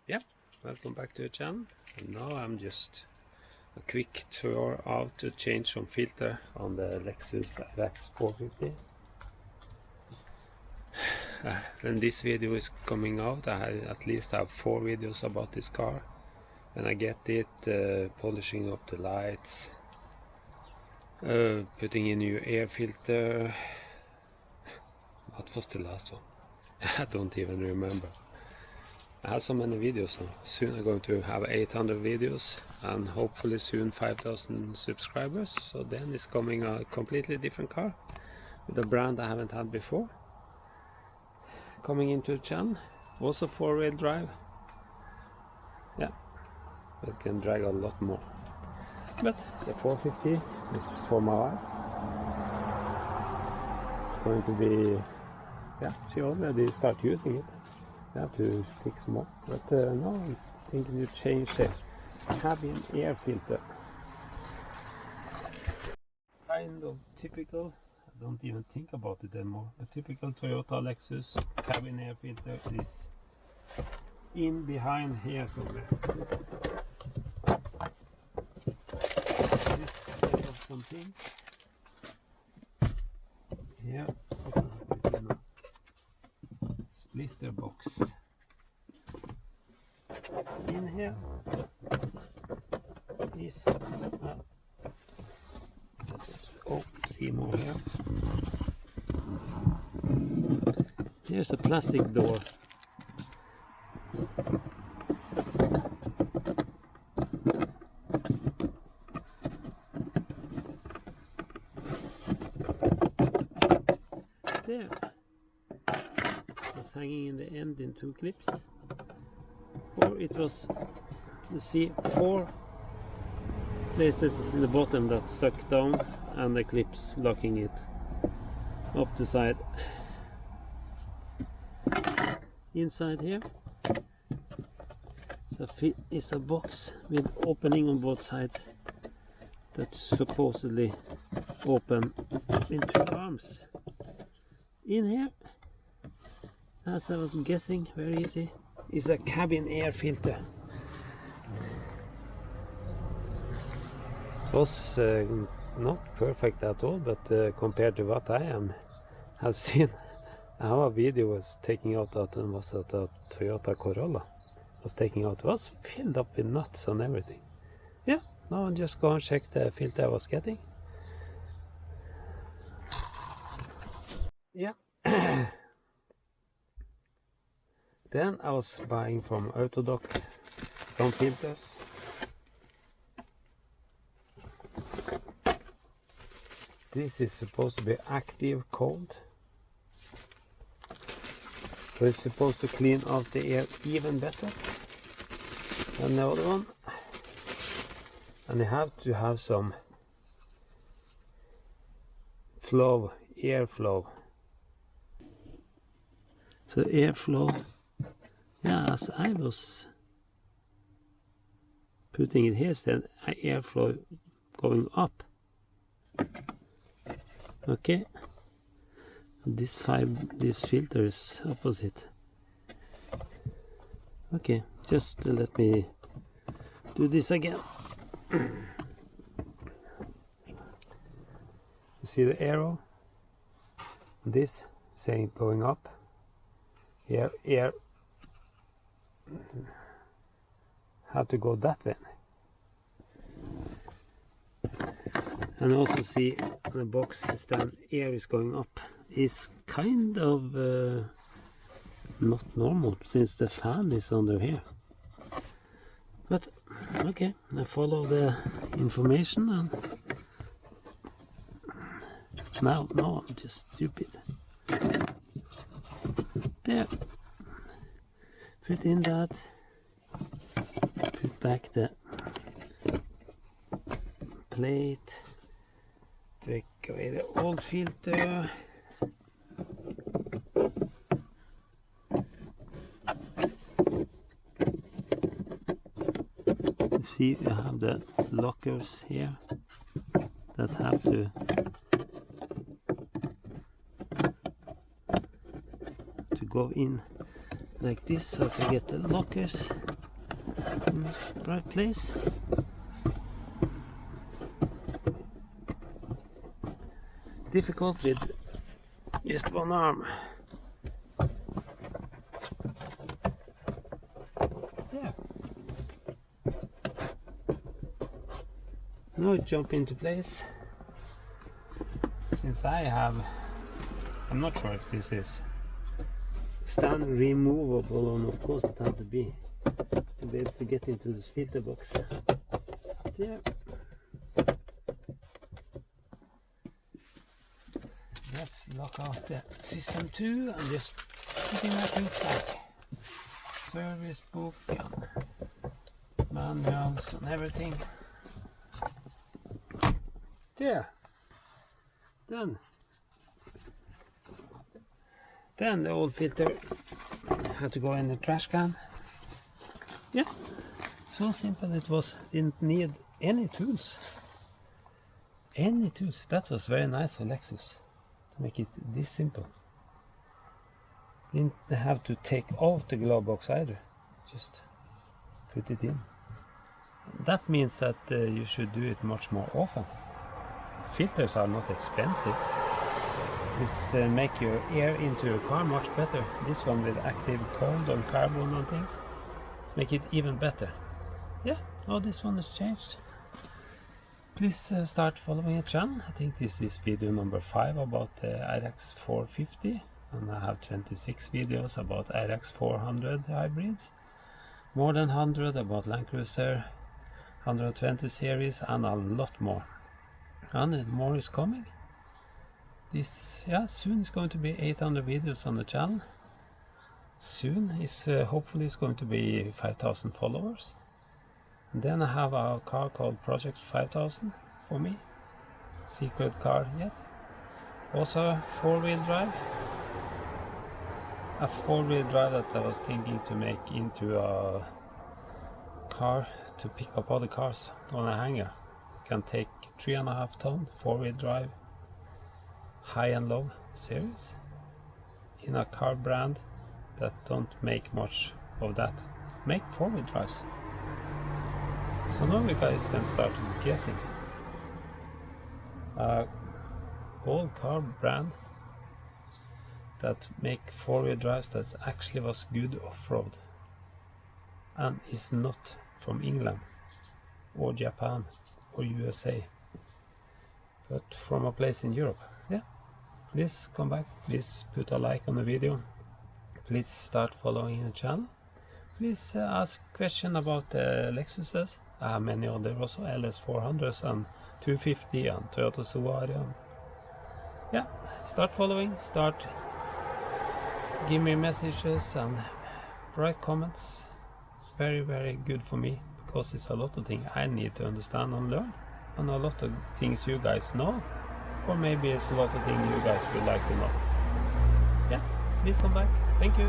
Yeah, welcome back to the channel. And now I'm just a quick tour out to change some filter on the Lexus RX450. When this video is coming out, I at least have 4 videos about this car. When I get it, polishing up the lights, putting in new air filter. What was the last one? I don't even remember. I have so many videos now. Soon I'm going to have 800 videos and hopefully soon 5,000 subscribers. So then it's coming a completely different car with a brand I haven't had before. Coming into the channel, also 4-wheel drive. Yeah, it can drag a lot more. But the 450 is for my wife. It's going to be, yeah, she already started using it. I have to fix more, but now I'm thinking to change the cabin air filter. Kind of typical, I don't even think about it anymore. A typical Toyota Lexus cabin air filter is in behind here somewhere. This type of something. Here also have it in a splitter box. In here is let's see more here. Here's a plastic door. There. Was hanging in the end in 2 clips, or it was, you see, 4 places in the bottom that stuck down and the clips locking it up the side. Inside here is a box with opening on both sides that supposedly open in 2 arms. In here, as I was guessing, very easy, is a cabin air filter. Was not perfect at all, but compared to what I have seen, our video was taking out that and was at a Toyota Corolla. Was taking out, was filled up with nuts and everything. Yeah, now I'll just go and check the filter I was getting. Yeah. Then I was buying from Autodoc some filters. This is supposed to be active cold. So it's supposed to clean out the air even better than the other one. And you have to have some flow, airflow. So airflow, yeah, as I was putting it here, then airflow going up. Okay, this filter is opposite. Okay, just let me do this again. You see the arrow? This saying going up. Here, air have to go that way. And also see the box stand air is going up. Is kind of not normal since the fan is under here. But okay, I follow the information and now I'm just stupid. There. Put in that. Put back the plate. Take away the old filter. You see, you have the lockers here that have to go in like this, so to get the lockers. right place. Difficult with just one arm. Yeah. Now it jump into place. Since I'm not sure if this is stand removable, and of course it had to be able to get into this filter box. Yeah. Let's lock out the system too and just putting my things back. Service book and manuals and everything. There. Done. Then the old filter had to go in the trash can. Yeah, so simple it was. Didn't need any tools. Any tools. That was very nice of Lexus to make it this simple. Didn't have to take off the glove box either. Just put it in. That means that you should do it much more often. Filters are not expensive. This make your air into your car much better. This one with active cold on carbon and things make it even better. Yeah, oh, this one has changed. Please start following the channel. I think this is video number 5 about the RX450, and I have 26 videos about RX400 hybrids, more than 100 about Land Cruiser 120 series, and a lot more. And more is coming. This, yeah, soon is going to be 800 videos on the channel. Soon is hopefully it's going to be 5,000 followers. And then I have a car called Project 5000 for me. Secret car yet. Also 4-wheel drive. A 4-wheel drive that I was thinking to make into a car to pick up other cars on a hanger. Can take 3.5 ton 4-wheel drive, high and low series, in a car brand that don't make much of that. Make 4-wheel drives. So now you guys can start guessing. Old car brand that make 4-wheel drives that actually was good off-road and is not from England or Japan or USA, but from a place in Europe. Yeah, please come back, please put a like on the video, please start following the channel, please ask question about the Lexuses. I have many other also, LS400s and 250 and Toyota Subaru. Yeah, start following, start give me messages and write comments. It's very, very good for me, because it's a lot of things I need to understand and learn, and a lot of things you guys know, or maybe it's a lot of things you guys would like to know. Yeah, please come back. Thank you.